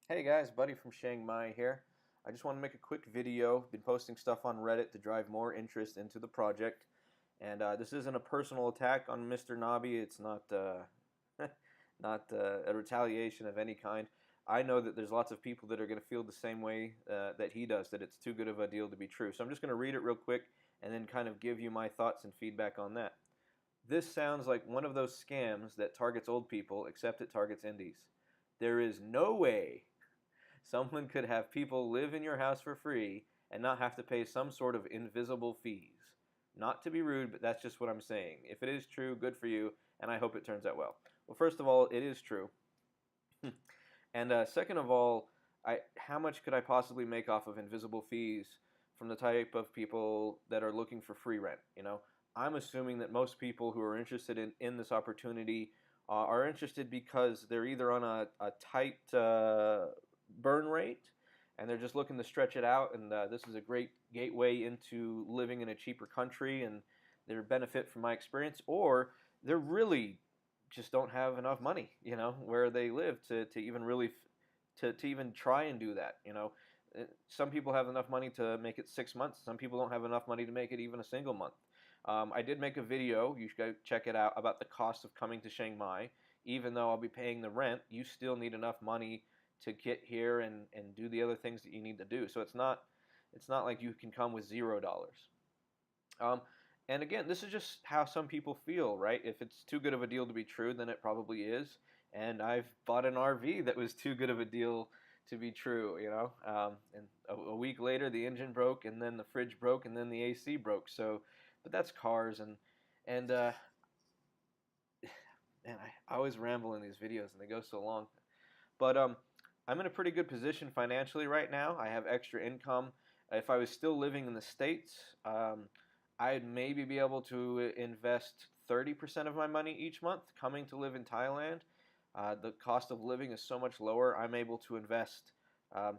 Hey guys, Buddy from Chiang Mai here. I just want to make a quick video. Been posting stuff on Reddit to drive more interest into the project. And this isn't a personal attack on Mr. Nobby. It's not not a retaliation of any kind. I know that there's lots of people that are going to feel the same way that he does, that it's too good of a deal to be true. So I'm just going to read it real quick and then kind of give you my thoughts and feedback on that. This sounds like one of those scams that targets old people, except it targets indies. There is no way someone could have people live in your house for free and not have to pay some sort of invisible fees. Not to be rude, but that's just what I'm saying. If it is true, good for you, and I hope it turns out well. Well, first of all, it is true. And second of all, how much could I possibly make off of invisible fees from the type of people that are looking for free rent? I'm assuming that most people who are interested in this opportunity are interested because they're either on a tight burn rate and they're just looking to stretch it out, and this is a great gateway into living in a cheaper country and their benefit from my experience, or they're really just don't have enough money, where they live to even really to even try and do that. Some people have enough money to make it 6 months. Some people don't have enough money to make it even a single month. I did make a video, you should go check it out, about the cost of coming to Chiang Mai. Even though I'll be paying the rent, you still need enough money to get here and do the other things that you need to do. So it's not like you can come with $0. Um, and again, this is just how some people feel, right? If it's too good of a deal to be true, then it probably is. And I've bought an RV that was too good of a deal to be true, and a week later, the engine broke, and then the fridge broke, and then the AC broke. So, but that's cars, and man, I always ramble in these videos, and they go so long. But I'm in a pretty good position financially right now. I have extra income. If I was still living in the States, I'd maybe be able to invest 30% of my money each month. Coming to live in Thailand, the cost of living is so much lower. I'm able to invest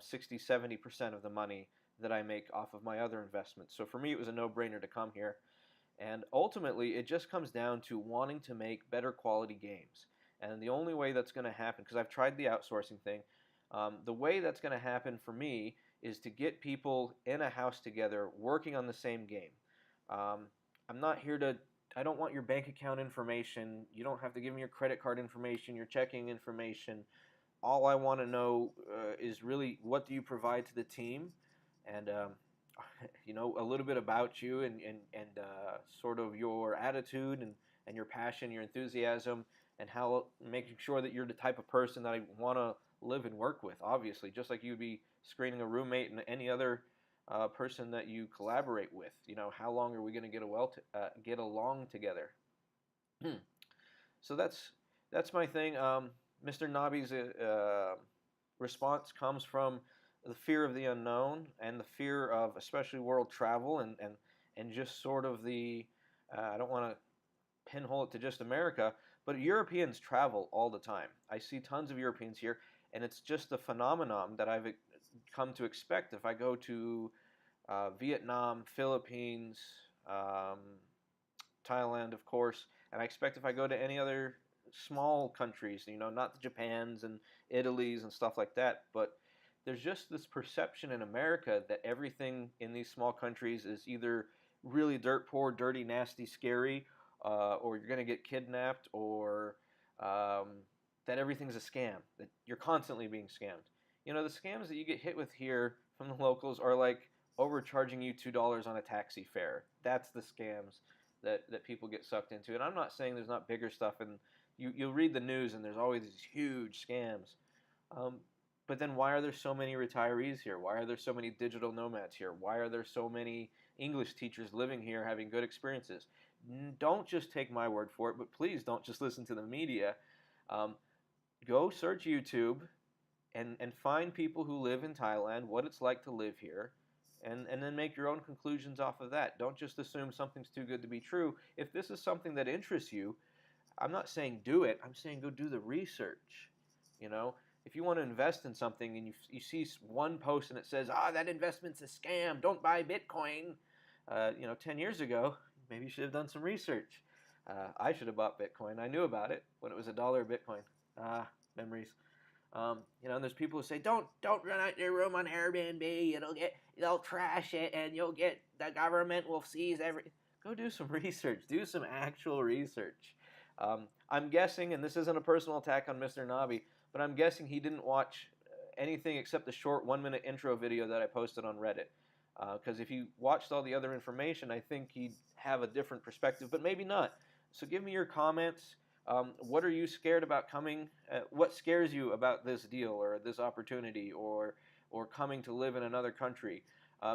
60, 70% of the money that I make off of my other investments. So for me, it was a no-brainer to come here. And ultimately, it just comes down to wanting to make better quality games. And the only way that's going to happen, because I've tried the outsourcing thing, the way that's going to happen for me is to get people in a house together working on the same game. I'm not here to, I don't want your bank account information. You don't have to give me your credit card information, your checking information. All I want to know is really, what do you provide to the team? And a little bit about you and sort of your attitude and your passion, your enthusiasm, and how making sure that you're the type of person that I want to live and work with. Obviously, just like you'd be screening a roommate and any other person that you collaborate with. How long are we going to get along together? So that's my thing. Mr. Nobby's response comes from the fear of the unknown and the fear of especially world travel and just sort of the I don't want to pinhole it to just America, but Europeans travel all the time. I see tons of Europeans here, and it's just a phenomenon that I've come to expect if I go to Vietnam, Philippines, Thailand, of course, and I expect if I go to any other small countries, not the Japans and Italy's and stuff like that, but there's just this perception in America that everything in these small countries is either really dirt poor, dirty, nasty, scary, or you're going to get kidnapped, or that everything's a scam, that you're constantly being scammed. The scams that you get hit with here from the locals are like overcharging you $2 on a taxi fare. That's the scams that people get sucked into. And I'm not saying there's not bigger stuff, and you'll read the news and there's always these huge scams. But then why are there so many retirees here? Why are there so many digital nomads here? Why are there so many English teachers living here having good experiences? Don't just take my word for it, but please don't just listen to the media. Go search YouTube and find people who live in Thailand, what it's like to live here, and then make your own conclusions off of that. Don't just assume something's too good to be true. If this is something that interests you, I'm not saying do it. I'm saying go do the research. If you want to invest in something and you see one post and it says, that investment's a scam, don't buy Bitcoin, 10 years ago, maybe you should have done some research. I should have bought Bitcoin. I knew about it when it was $1 Bitcoin. Memories. There's people who say, don't rent out your room on Airbnb. They'll trash it, and the government will seize everything. Go do some research. Do some actual research. I'm guessing, and this isn't a personal attack on Mr. Nobby, but I'm guessing he didn't watch anything except the short 1-minute intro video that I posted on Reddit. Because if he watched all the other information, I think he'd have a different perspective, but maybe not. So give me your comments. What are you scared about coming? What scares you about this deal or this opportunity or coming to live in another country?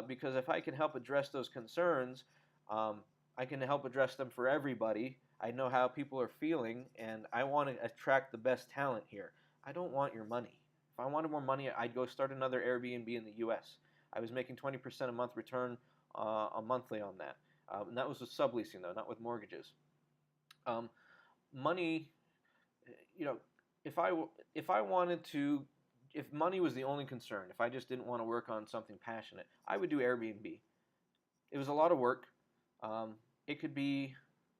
Because if I can help address those concerns, I can help address them for everybody. I know how people are feeling, and I want to attract the best talent here. I don't want your money. If I wanted more money, I'd go start another Airbnb in the U.S. I was making 20% a month return a monthly on that. And that was with subleasing, though, not with mortgages. Money, if I wanted to, if money was the only concern, if I just didn't want to work on something passionate, I would do Airbnb. It was a lot of work. It could be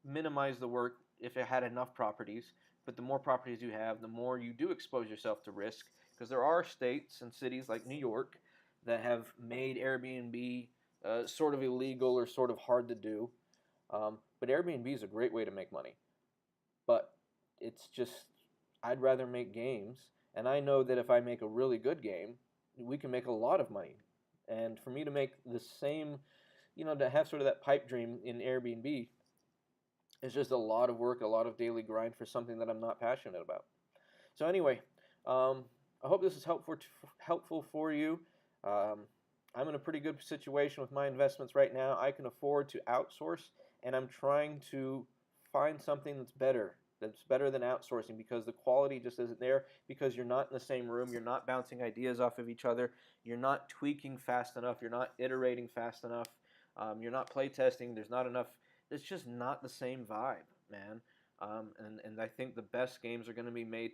minimize the work if it had enough properties, but the more properties you have, the more you do expose yourself to risk, because there are states and cities like New York that have made Airbnb sort of illegal or sort of hard to do. But Airbnb is a great way to make money. But it's just, I'd rather make games, and I know that if I make a really good game, we can make a lot of money. And for me to make the same, to have sort of that pipe dream in Airbnb, it's just a lot of work, a lot of daily grind for something that I'm not passionate about. So anyway, I hope this is helpful for you. I'm in a pretty good situation with my investments right now. I can afford to outsource, and I'm trying to find something that's better than outsourcing, because the quality just isn't there, because you're not in the same room, you're not bouncing ideas off of each other, you're not tweaking fast enough, you're not iterating fast enough, you're not play testing, there's not enough. It's just not the same vibe, man. And I think the best games are going to be made.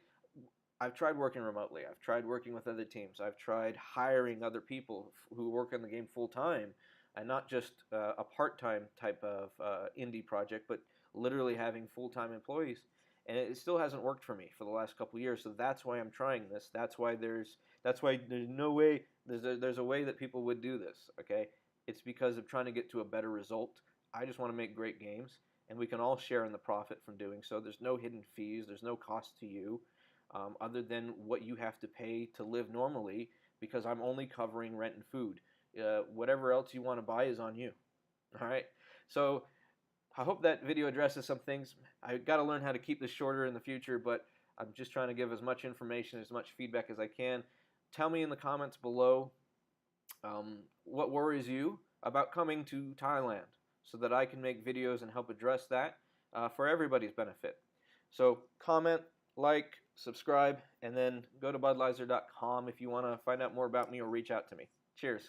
I've tried working remotely. I've tried working with other teams. I've tried hiring other people who work on the game full time, and not just a part-time type of indie project, but literally having full-time employees. And it still hasn't worked for me for the last couple of years. So that's why I'm trying this. That's why there's no way there's a way that people would do this. Okay, it's because of trying to get to a better result. I just want to make great games, and we can all share in the profit from doing so. There's no hidden fees. There's no cost to you, other than what you have to pay to live normally, because I'm only covering rent and food. Whatever else you want to buy is on you. All right? So I hope that video addresses some things. I've got to learn how to keep this shorter in the future, but I'm just trying to give as much information, as much feedback as I can. Tell me in the comments below what worries you about coming to Thailand, so that I can make videos and help address that for everybody's benefit. So comment, like, subscribe, and then go to budlizer.com if you want to find out more about me or reach out to me. Cheers.